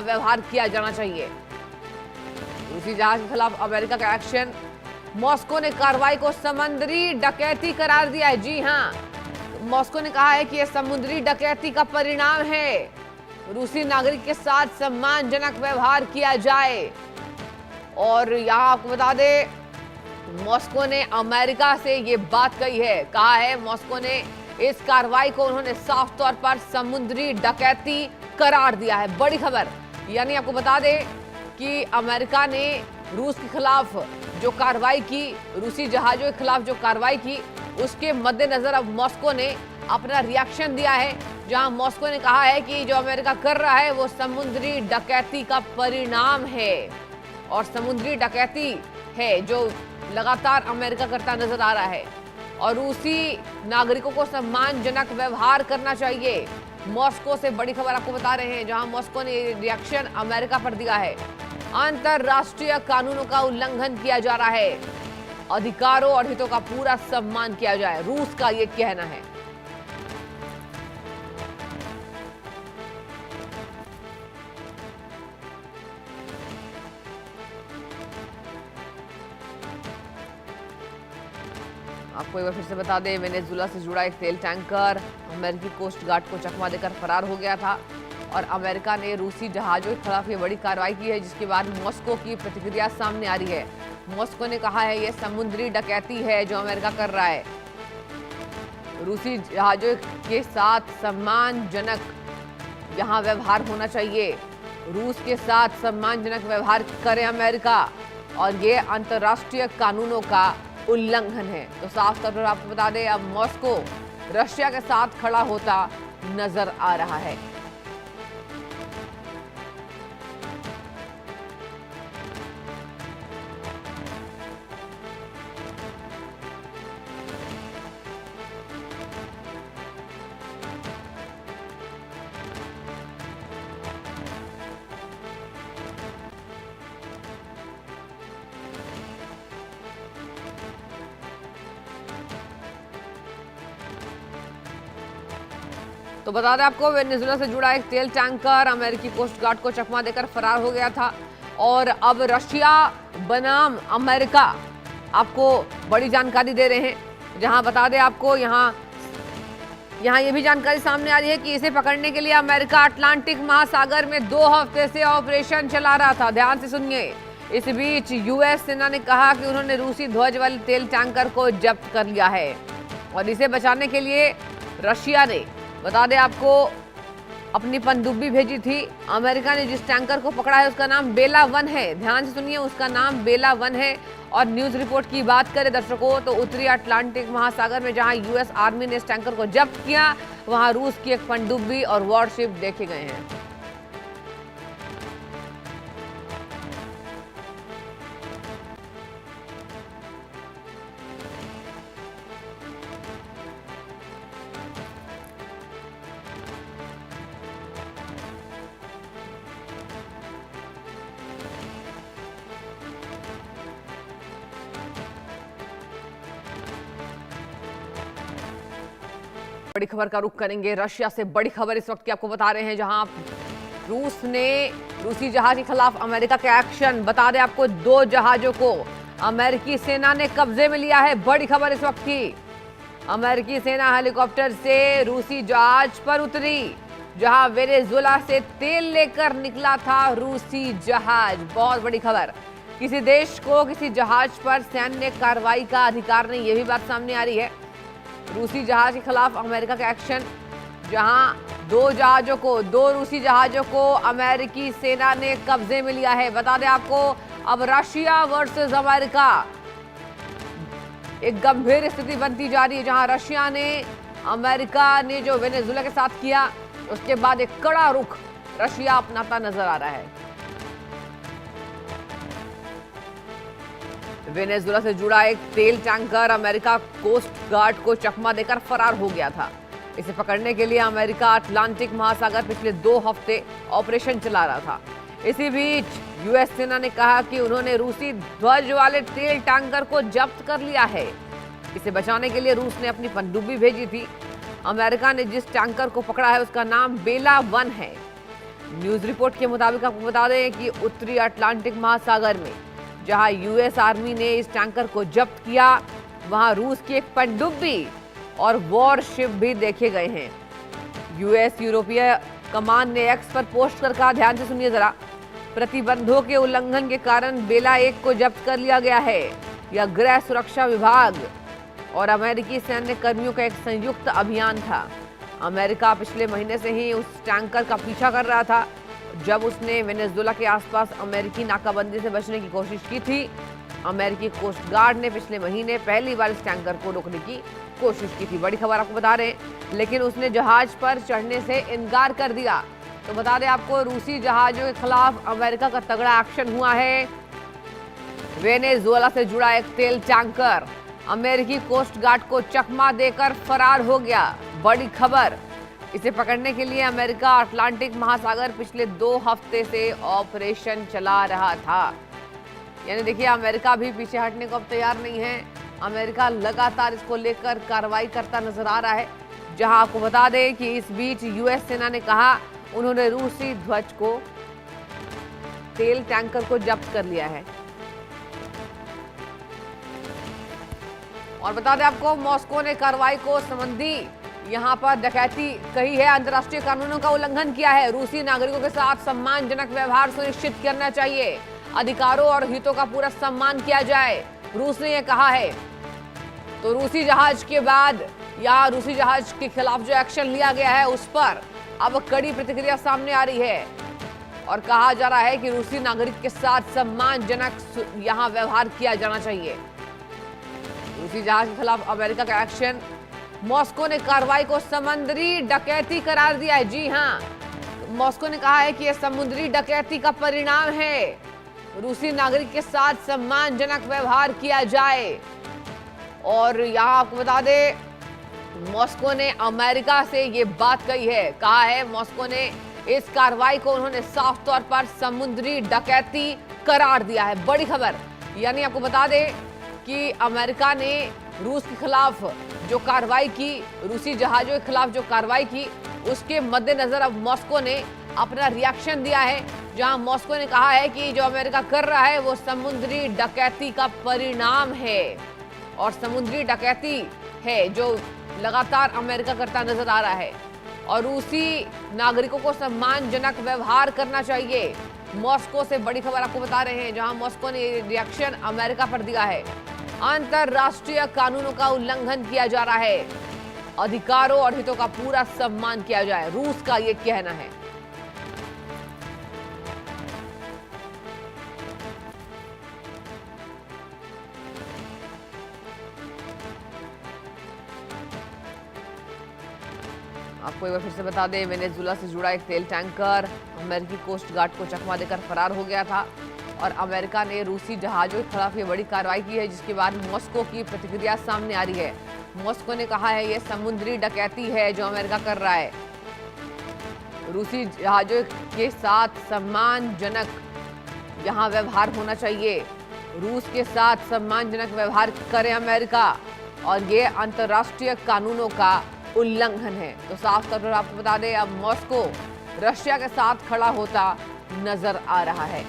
व्यवहार किया जाना चाहिए। रूसी जहाज के खिलाफ अमेरिका का एक्शन, मॉस्को ने कार्रवाई को समुद्री डकैती करार दिया है। जी हां, मॉस्को ने कहा है कि यह समुद्री डकैती का परिणाम है। रूसी नागरिक के साथ सम्मानजनक व्यवहार किया जाए। और यहां आपको बता दें, मॉस्को ने अमेरिका से ये बात कही है, कहा है मॉस्को ने इस कार्रवाई को उन्होंने साफ तौर पर समुद्री डकैती करार दिया है। बड़ी खबर, यानी आपको बता दें कि अमेरिका ने रूस के खिलाफ जो कार्रवाई की, रूसी जहाजों के खिलाफ जो कार्रवाई की, उसके मद्देनजर अब मॉस्को ने अपना रिएक्शन दिया है, जहां मॉस्को ने कहा है कि जो अमेरिका कर रहा है वो समुद्री डकैती का परिणाम है। और समुद्री डकैती है जो लगातार अमेरिका करता नजर आ रहा है। और रूसी नागरिकों को सम्मानजनक व्यवहार करना चाहिए। मॉस्को से बड़ी खबर आपको बता रहे हैं, जहां मॉस्को ने रिएक्शन अमेरिका पर दिया है। अंतरराष्ट्रीय कानूनों का उल्लंघन किया जा रहा है, अधिकारों और हितों का पूरा सम्मान किया जाए, रूस का यह कहना है। आपको एक बार फिर से बता दें, वेनेजुएला से जुड़ा एक तेल टैंकर अमेरिकी कोस्ट गार्ड को चकमा देकर फरार हो गया था। और अमेरिका ने रूसी जहाजों के खिलाफ ये बड़ी कार्रवाई की है, जिसके बाद मॉस्को की प्रतिक्रिया सामने आ रही है। मॉस्को ने कहा है यह समुद्री डकैती है जो अमेरिका कर रहा है। रूसी जहाजों के साथ सम्मानजनक यहाँ व्यवहार होना चाहिए। रूस के साथ सम्मानजनक व्यवहार करे अमेरिका, और ये अंतर्राष्ट्रीय कानूनों का उल्लंघन है। तो साफ तौर पर आपको बता दें, अब मॉस्को रशिया के साथ खड़ा होता नजर आ रहा है। तो बता दें आपको, वेनेजुएला से जुड़ा एक तेल टैंकर अमेरिकी कोस्ट गार्ड को चकमा देकर फरार हो गया था। और अब रशिया बनाम अमेरिका आपको बड़ी जानकारी दे रहे हैं, जहां बता दें आपको, यहां ये भी जानकारी सामने आ रही है कि इसे पकड़ने के लिए अमेरिका अटलांटिक महासागर में 2 हफ्ते से ऑपरेशन चला रहा था। ध्यान से सुनिए। इस बीच यूएस सेना ने कहा कि उन्होंने रूसी ध्वज वाले तेल टैंकर को जब्त कर लिया है। और इसे बचाने के लिए रशिया ने, बता दें आपको, अपनी पनडुब्बी भेजी थी। अमेरिका ने जिस टैंकर को पकड़ा है उसका नाम बेला 1 है। ध्यान से सुनिए, उसका नाम बेला 1 है। और न्यूज रिपोर्ट की बात करें दर्शकों, तो उत्तरी अटलांटिक महासागर में जहां यूएस आर्मी ने इस टैंकर को जब्त किया, वहां रूस की एक पनडुब्बी और वॉरशिप देखे गए हैं। बड़ी खबर का रुख करेंगे। रशिया से बड़ी खबर इस वक्त की आपको बता रहे हैं, जहां रूस ने रूसी जहाज के खिलाफ अमेरिका का एक्शन, बता दें आपको 2 जहाजों को अमेरिकी सेना ने कब्जे में लिया है। बड़ी खबर इस वक्त की, अमेरिकी सेना हेलीकॉप्टर से रूसी जहाज पर उतरी, जहां वेनेजुएला से तेल लेकर निकला था रूसी जहाज। बहुत बड़ी खबर। किसी देश को किसी जहाज पर सैन्य कार्रवाई का अधिकार नहीं, यह भी बात सामने आ रही है। रूसी जहाज के खिलाफ अमेरिका का एक्शन, जहां 2 रूसी जहाजों को अमेरिकी सेना ने कब्जे में लिया है। बता दें आपको, अब रशिया वर्सेस अमेरिका एक गंभीर स्थिति बनती जा रही है, जहां रशिया ने, अमेरिका ने जो वेनेजुएला के साथ किया, उसके बाद एक कड़ा रुख रशिया अपनाता नजर आ रहा है। वेनेजुएला से जुड़ा एक तेल टैंकर अमेरिका कोस्ट गार्ड को चकमा देकर फरार हो गया था। इसे पकड़ने के लिए अमेरिका अटलांटिक महासागर पिछले 2 हफ्ते ऑपरेशन चला रहा था। इसी बीच यूएस सेना ने कहा कि उन्होंने रूसी ध्वज वाले तेल टैंकर को जब्त कर लिया है। इसे बचाने के लिए रूस ने अपनी पनडुब्बी भेजी थी। अमेरिका ने जिस टैंकर को पकड़ा है उसका नाम बेला 1 है। न्यूज रिपोर्ट के मुताबिक आपको बता दें कि उत्तरी अटलांटिक महासागर में जहां यूएस आर्मी ने इस टैंकर को जब्त किया, वहां रूस की एक पनडुब्बी और वॉरशिप भी देखे गए हैं। यूएस यूरोपीय कमान ने एक्स पर पोस्ट कर कहा, ध्यान से सुनिए जरा, प्रतिबंधों के उल्लंघन के कारण बेला 1 को जब्त कर लिया गया है। यह गृह सुरक्षा विभाग और अमेरिकी सैन्य कर्मियों का एक संयुक्त अभियान था। अमेरिका पिछले महीने से ही उस टैंकर का पीछा कर रहा था जब उसने वेनेजुएला के आसपास अमेरिकी नाकाबंदी से बचने की कोशिश की थी। अमेरिकी कोस्ट गार्ड ने पिछले महीने पहली बार इस टैंकर को रोकने की कोशिश की थी। बड़ी खबर आपको बता रहे हैं, लेकिन उसने जहाज पर चढ़ने से इनकार कर दिया। तो बता दें आपको, रूसी जहाजों के खिलाफ अमेरिका का तगड़ा एक्शन हुआ है। वेनेजुएला से जुड़ा एक तेल टैंकर अमेरिकी कोस्ट गार्ड को चकमा देकर फरार हो गया। बड़ी खबर, इसे पकड़ने के लिए अमेरिका अटलांटिक महासागर पिछले 2 हफ्ते से ऑपरेशन चला रहा था। यानी देखिए, अमेरिका भी पीछे हटने को अब तैयार नहीं है। अमेरिका लगातार इसको लेकर कार्रवाई करता नजर आ रहा है। जहां आपको बता दें कि इस बीच यूएस सेना ने कहा उन्होंने रूसी ध्वज को, तेल टैंकर को जब्त कर लिया है। और बता दें आपको, मॉस्को ने कार्रवाई को संबंधी यहां पर डकैती कही है, अंतर्राष्ट्रीय कानूनों का उल्लंघन किया है। रूसी नागरिकों के साथ सम्मानजनक व्यवहार सुनिश्चित करना चाहिए, अधिकारों और हितों का पूरा सम्मान किया जाए, रूस ने यह कहा है। तो रूसी जहाज के बाद या रूसी जहाज के खिलाफ जो एक्शन लिया गया है उस पर अब कड़ी प्रतिक्रिया सामने आ रही है और कहा जा रहा है कि रूसी नागरिक के साथ सम्मानजनक यहां व्यवहार किया जाना चाहिए। रूसी जहाज के खिलाफ अमेरिका का एक्शन, मॉस्को ने कार्रवाई को समुद्री डकैती करार दिया है। जी हां, मॉस्को ने कहा है कि यह समुद्री डकैती का परिणाम है। रूसी नागरिक के साथ सम्मानजनक व्यवहार किया जाए। और यहां आपको बता दें, मॉस्को ने अमेरिका से ये बात कही है, कहा है मॉस्को ने इस कार्रवाई को उन्होंने साफ तौर पर समुद्री डकैती करार दिया है। बड़ी खबर, यानी आपको बता दें कि अमेरिका ने रूस के खिलाफ जो कार्रवाई की, रूसी जहाजों के खिलाफ जो कार्रवाई की, उसके मद्देनजर अब मॉस्को ने अपना रिएक्शन दिया है। जहां मॉस्को ने कहा है कि जो अमेरिका कर रहा है वो समुद्री डकैती का परिणाम है और समुद्री डकैती है जो लगातार अमेरिका करता नजर आ रहा है। और रूसी नागरिकों को सम्मानजनक व्यवहार करना चाहिए। मॉस्को से बड़ी खबर आपको बता रहे हैं, जहां मॉस्को ने रिएक्शन अमेरिका पर दिया है। अंतरराष्ट्रीय कानूनों का उल्लंघन किया जा रहा है, अधिकारों और हितों का पूरा सम्मान किया जाए, रूस का ये कहना है। आपको एक बार फिर से बता दें, वेनेजुएला से जुड़ा एक तेल टैंकर अमेरिकी कोस्ट गार्ड को चकमा देकर फरार हो गया था और अमेरिका ने रूसी जहाजों के खिलाफ ये बड़ी कार्रवाई की है, जिसके बाद मॉस्को की प्रतिक्रिया सामने आ रही है। मॉस्को ने कहा है ये समुद्री डकैती है जो अमेरिका कर रहा है। रूसी जहाजों के साथ सम्मानजनक यहाँ व्यवहार होना चाहिए, रूस के साथ सम्मानजनक व्यवहार करे अमेरिका, और ये अंतर्राष्ट्रीय कानूनों का उल्लंघन है। तो साफ तौर पर आपको बता दें, अब मॉस्को रशिया के साथ खड़ा होता नजर आ रहा है।